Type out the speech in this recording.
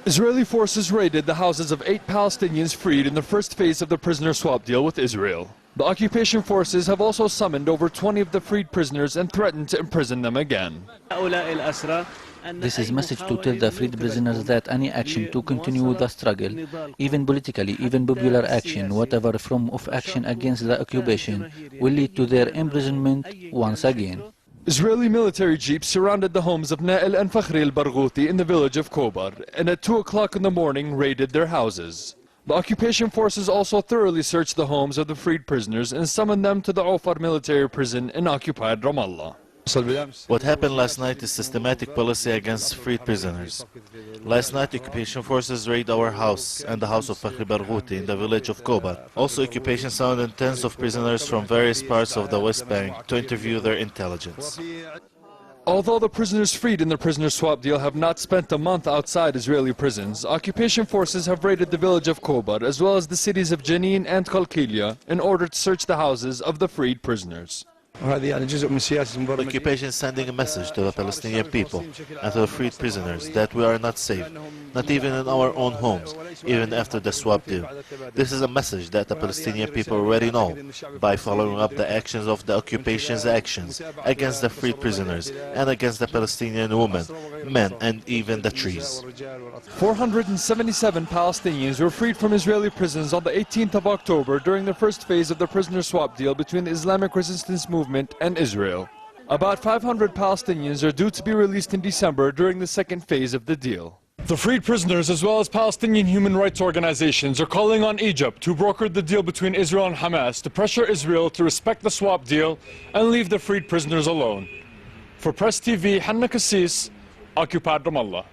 Israeli forces raided the houses of 8 Palestinians freed in the first phase of the prisoner swap deal with Israel. The occupation forces have also summoned over 20 of the freed prisoners and threatened to imprison them again. This is a message to tell the freed prisoners that any action to continue the struggle, even politically, even popular action, whatever form of action against the occupation, will lead to their imprisonment once again. Israeli military jeeps surrounded the homes of Na'il and Fakhri al-Barghouti in the village of Khobar and at 2 o'clock in the morning raided their houses. The occupation forces also thoroughly searched the homes of the freed prisoners and summoned them to the Ofar military prison in occupied Ramallah. What happened last night is systematic policy against freed prisoners. Last night, occupation forces raided our house and the house of Fakhri Barghouti in the village of Khobar. Also, occupation summoned tens of prisoners from various parts of the West Bank to interview their intelligence. Although the prisoners freed in the prisoner swap deal have not spent a month outside Israeli prisons, occupation forces have raided the village of Khobar as well as the cities of Jenin and Qalqilia in order to search the houses of the freed prisoners. Occupation is sending a message to the Palestinian people and to the freed prisoners that we are not safe, not even in our own homes, even after the swap deal. This is a message that the Palestinian people already know by following up the actions of the occupation's actions against the freed prisoners and against the Palestinian women, men, and even the trees. 477 Palestinians were freed from Israeli prisons on the 18th of October during the first phase of the prisoner swap deal between the Islamic Resistance Movement and Israel. About 500 Palestinians are due to be released in December during the second phase of the deal. The freed prisoners as well as Palestinian human rights organizations are calling on Egypt, who brokered the deal between Israel and Hamas, to pressure Israel to respect the swap deal and leave the freed prisoners alone. For Press TV, Hanna Kassis, Occupied Ramallah.